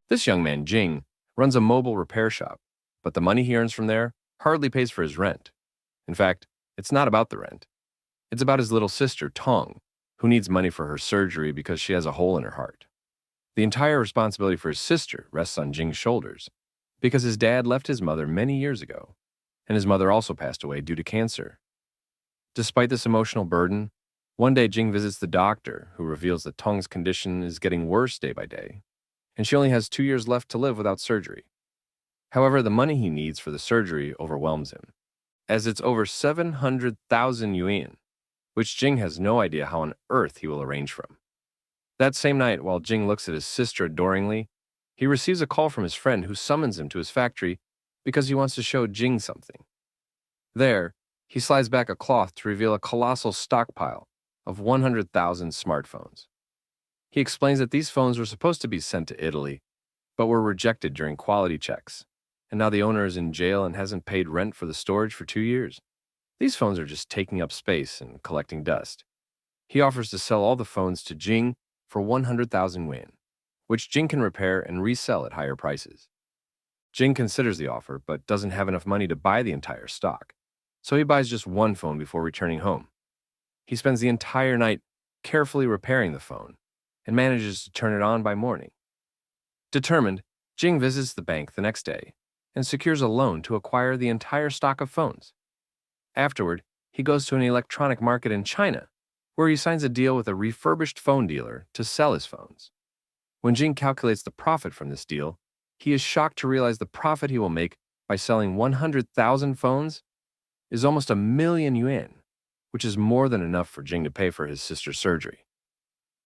This young man, Jing, runs a mobile repair shop, but the money he earns from there hardly pays for his rent. In fact, it's not about the rent. It's about his little sister, Tong, who needs money for her surgery because she has a hole in her heart. The entire responsibility for his sister rests on Jing's shoulders because his dad left his mother many years ago, and his mother also passed away due to cancer. Despite this emotional burden, one day Jing visits the doctor, who reveals that Tong's condition is getting worse day by day, and she only has 2 years left to live without surgery. However, the money he needs for the surgery overwhelms him, as it's over 700,000 yuan, which Jing has no idea how on earth he will arrange from. That same night, while Jing looks at his sister adoringly, he receives a call from his friend who summons him to his factory because he wants to show Jing something. There, he slides back a cloth to reveal a colossal stockpile of 100,000 smartphones. He explains that these phones were supposed to be sent to Italy, but were rejected during quality checks, and now the owner is in jail and hasn't paid rent for the storage for 2 years. These phones are just taking up space and collecting dust. He offers to sell all the phones to Jing for 100,000 yuan, which Jing can repair and resell at higher prices. Jing considers the offer, but doesn't have enough money to buy the entire stock, so he buys just one phone before returning home. He spends the entire night carefully repairing the phone and manages to turn it on by morning. Determined, Jing visits the bank the next day and secures a loan to acquire the entire stock of phones. Afterward, he goes to an electronic market in China, where he signs a deal with a refurbished phone dealer to sell his phones. When Jing calculates the profit from this deal, he is shocked to realize the profit he will make by selling 100,000 phones is almost 1,000,000 yuan, which is more than enough for Jing to pay for his sister's surgery.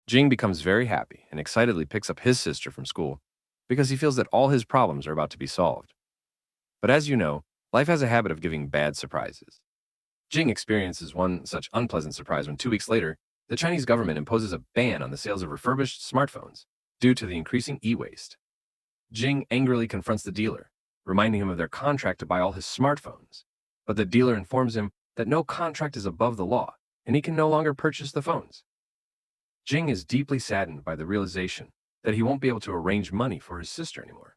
Jing becomes very happy and excitedly picks up his sister from school because he feels that all his problems are about to be solved. But as you know, life has a habit of giving bad surprises. Jing experiences one such unpleasant surprise when 2 weeks later, the Chinese government imposes a ban on the sales of refurbished smartphones due to the increasing e-waste. Jing angrily confronts the dealer, reminding him of their contract to buy all his smartphones, but the dealer informs him that no contract is above the law and he can no longer purchase the phones. Jing is deeply saddened by the realization that he won't be able to arrange money for his sister anymore.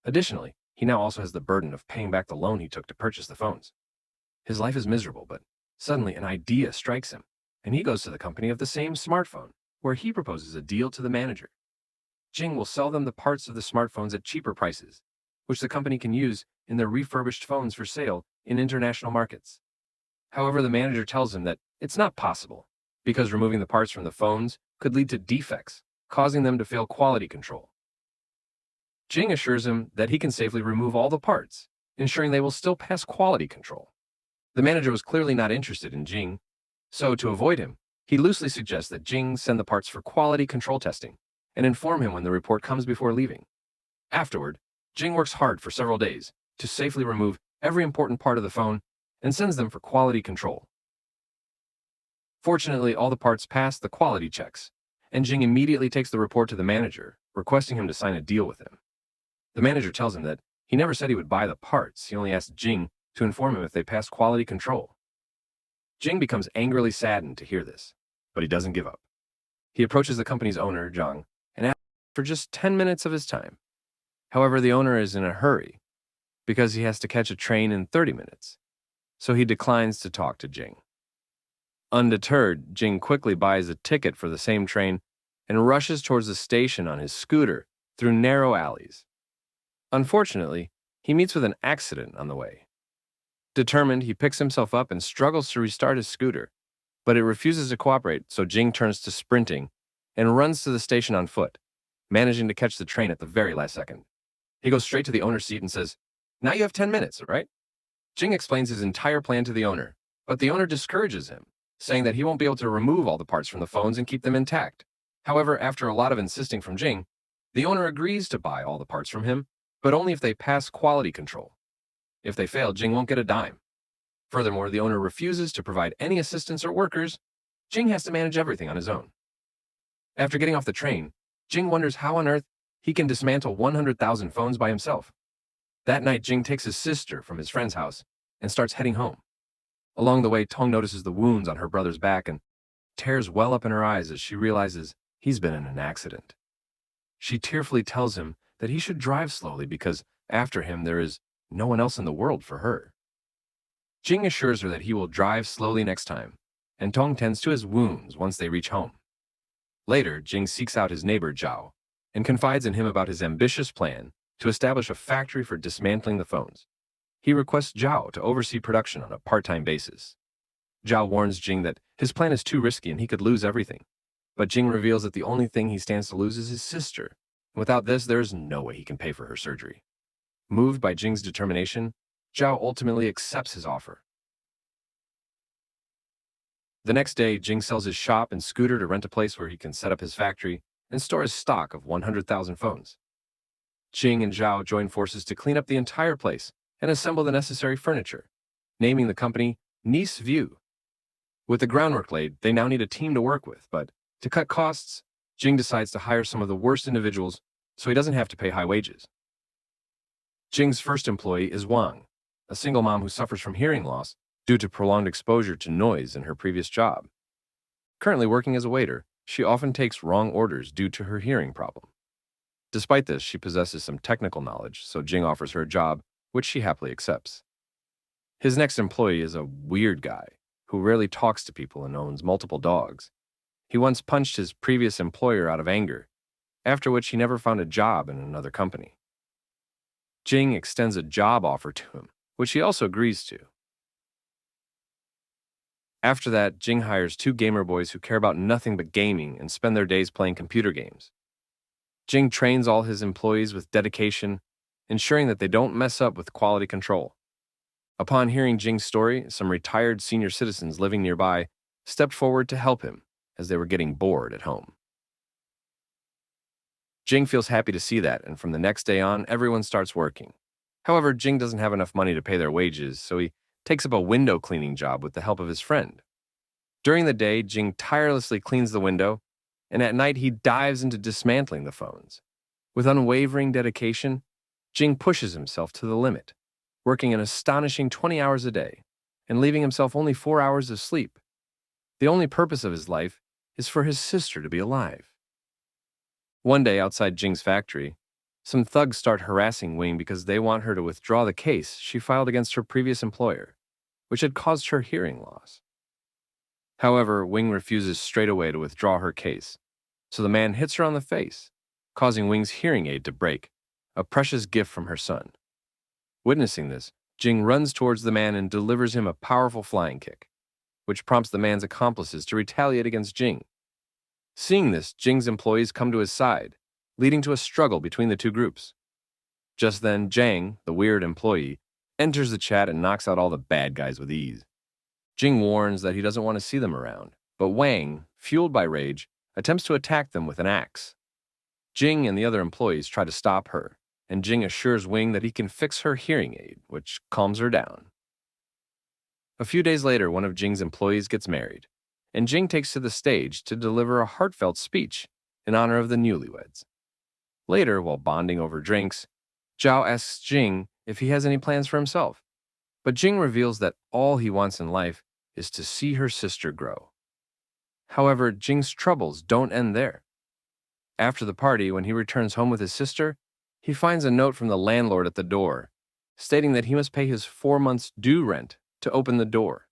Additionally, he now also has the burden of paying back the loan he took to purchase the phones. His life is miserable, but suddenly an idea strikes him, and he goes to the company of the same smartphone, where he proposes a deal to the manager. Jing will sell them the parts of the smartphones at cheaper prices, which the company can use in their refurbished phones for sale in international markets. However, the manager tells him that it's not possible, because removing the parts from the phones could lead to defects, causing them to fail quality control. Jing assures him that he can safely remove all the parts, ensuring they will still pass quality control. The manager was clearly not interested in Jing, so to avoid him, he loosely suggests that Jing send the parts for quality control testing and inform him when the report comes before leaving. Afterward, Jing works hard for several days to safely remove every important part of the phone and sends them for quality control. Fortunately, all the parts pass the quality checks, and Jing immediately takes the report to the manager, requesting him to sign a deal with him. The manager tells him that he never said he would buy the parts, he only asked Jing to inform him if they passed quality control. Jing becomes angrily saddened to hear this, but he doesn't give up. He approaches the company's owner, Zhang, and asks for just 10 minutes of his time. However, the owner is in a hurry because he has to catch a train in 30 minutes, so he declines to talk to Jing. Undeterred, Jing quickly buys a ticket for the same train and rushes towards the station on his scooter through narrow alleys. Unfortunately, he meets with an accident on the way. Determined, he picks himself up and struggles to restart his scooter, but it refuses to cooperate, so Jing turns to sprinting and runs to the station on foot, managing to catch the train at the very last second. He goes straight to the owner's seat and says, "Now you have 10 minutes, right?" Jing explains his entire plan to the owner, but the owner discourages him, saying that he won't be able to remove all the parts from the phones and keep them intact. However, after a lot of insisting from Jing, the owner agrees to buy all the parts from him, but only if they pass quality control. If they fail, Jing won't get a dime. Furthermore, the owner refuses to provide any assistance or workers. Jing has to manage everything on his own. After getting off the train, Jing wonders how on earth he can dismantle 100,000 phones by himself. That night, Jing takes his sister from his friend's house and starts heading home. Along the way, Tong notices the wounds on her brother's back and tears well up in her eyes as she realizes he's been in an accident. She tearfully tells him that he should drive slowly because after him there is no one else in the world for her. Jing assures her that he will drive slowly next time, and Tong tends to his wounds once they reach home. Later, Jing seeks out his neighbor Zhao and confides in him about his ambitious plan to establish a factory for dismantling the phones. He requests Zhao to oversee production on a part-time basis. Zhao warns Jing that his plan is too risky and he could lose everything. But Jing reveals that the only thing he stands to lose is his sister. Without this, there is no way he can pay for her surgery. Moved by Jing's determination, Zhao ultimately accepts his offer. The next day, Jing sells his shop and scooter to rent a place where he can set up his factory and store his stock of 100,000 phones. Jing and Zhao join forces to clean up the entire place and assemble the necessary furniture, naming the company Nice View. With the groundwork laid, they now need a team to work with, but to cut costs, Jing decides to hire some of the worst individuals so he doesn't have to pay high wages. Jing's first employee is Wang, a single mom who suffers from hearing loss due to prolonged exposure to noise in her previous job. Currently working as a waiter, she often takes wrong orders due to her hearing problem. Despite this, she possesses some technical knowledge, so Jing offers her a job, which she happily accepts. His next employee is a weird guy who rarely talks to people and owns multiple dogs. He once punched his previous employer out of anger, after which he never found a job in another company. Jing extends a job offer to him, which he also agrees to. After that, Jing hires 2 gamer boys who care about nothing but gaming and spend their days playing computer games. Jing trains all his employees with dedication, ensuring that they don't mess up with quality control. Upon hearing Jing's story, some retired senior citizens living nearby stepped forward to help him as they were getting bored at home. Jing feels happy to see that, and from the next day on, everyone starts working. However, Jing doesn't have enough money to pay their wages, so he takes up a window cleaning job with the help of his friend. During the day, Jing tirelessly cleans the window, and at night he dives into dismantling the phones. With unwavering dedication, Jing pushes himself to the limit, working an astonishing 20 hours a day and leaving himself only 4 hours of sleep. The only purpose of his life is for his sister to be alive. One day outside Jing's factory, some thugs start harassing Wing because they want her to withdraw the case she filed against her previous employer, which had caused her hearing loss. However, Wing refuses straight away to withdraw her case, so the man hits her on the face, causing Wing's hearing aid to break, a precious gift from her son. Witnessing this, Jing runs towards the man and delivers him a powerful flying kick, which prompts the man's accomplices to retaliate against Jing. Seeing this, Jing's employees come to his side, leading to a struggle between the two groups. Just then, Jang, the weird employee, enters the chat and knocks out all the bad guys with ease. Jing warns that he doesn't want to see them around, but Wang, fueled by rage, attempts to attack them with an axe. Jing and the other employees try to stop her, and Jing assures Wing that he can fix her hearing aid, which calms her down. A few days later, one of Jing's employees gets married, and Jing takes to the stage to deliver a heartfelt speech in honor of the newlyweds. Later, while bonding over drinks, Zhao asks Jing if he has any plans for himself, but Jing reveals that all he wants in life is to see her sister grow. However, Jing's troubles don't end there. After the party, when he returns home with his sister, he finds a note from the landlord at the door, stating that he must pay his 4 months' due rent to open the door.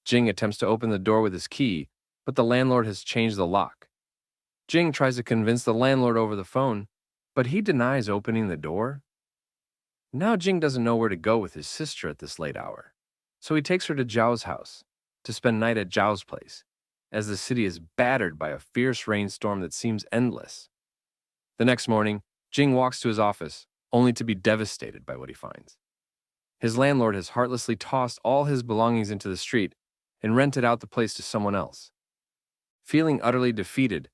Jing attempts to open the door with his key, but the landlord has changed the lock. Jing tries to convince the landlord over the phone, but he denies opening the door. Now Jing doesn't know where to go with his sister at this late hour, so he takes her to Zhao's house to spend night at Zhao's place, as the city is battered by a fierce rainstorm that seems endless. The next morning, Jing walks to his office, only to be devastated by what he finds. His landlord has heartlessly tossed all his belongings into the street and rented out the place to someone else. Feeling utterly defeated,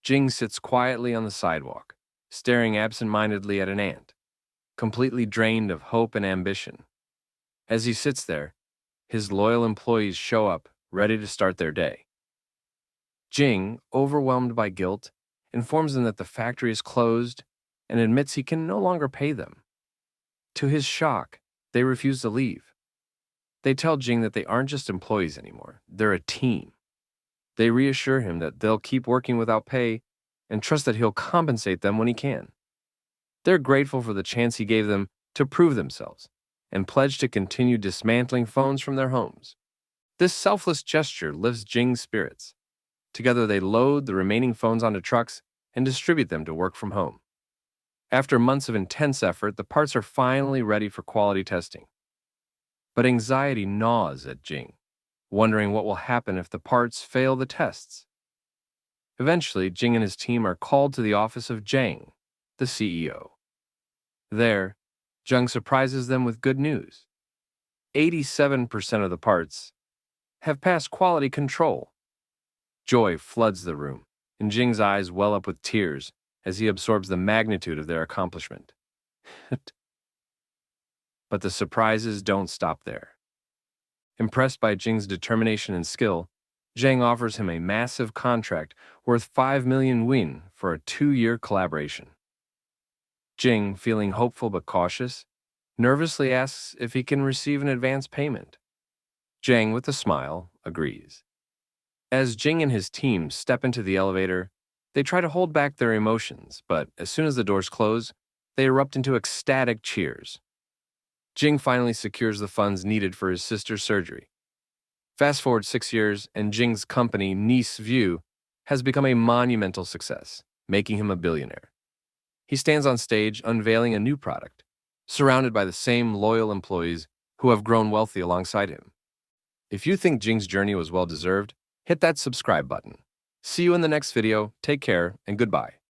Jing sits quietly on the sidewalk, staring absent-mindedly at an ant, completely drained of hope and ambition. As he sits there, his loyal employees show up, ready to start their day. Jing, overwhelmed by guilt, informs them that the factory is closed and admits he can no longer pay them. To his shock, they refuse to leave. They tell Jing that they aren't just employees anymore, they're a team. They reassure him that they'll keep working without pay and trust that he'll compensate them when he can. They're grateful for the chance he gave them to prove themselves and pledge to continue dismantling phones from their homes. This selfless gesture lifts Jing's spirits. Together, they load the remaining phones onto trucks and distribute them to work from home. After months of intense effort, the parts are finally ready for quality testing. But anxiety gnaws at Jing, wondering what will happen if the parts fail the tests. Eventually, Jing and his team are called to the office of Jang, the CEO. There, Jung surprises them with good news. 87% of the parts have passed quality control. Joy floods the room, and Jing's eyes well up with tears as he absorbs the magnitude of their accomplishment. But the surprises don't stop there. Impressed by Jing's determination and skill, Jang offers him a massive contract worth 5 million win for a 2-year collaboration. Jing, feeling hopeful but cautious, nervously asks if he can receive an advance payment. Jang, with a smile, agrees. As Jing and his team step into the elevator, they try to hold back their emotions, but as soon as the doors close, they erupt into ecstatic cheers. Jing finally secures the funds needed for his sister's surgery. Fast forward 6 years, and Jing's company, Nice View, has become a monumental success, making him a billionaire. He stands on stage unveiling a new product, surrounded by the same loyal employees who have grown wealthy alongside him. If you think Jing's journey was well-deserved, hit that subscribe button. See you in the next video, take care, and goodbye.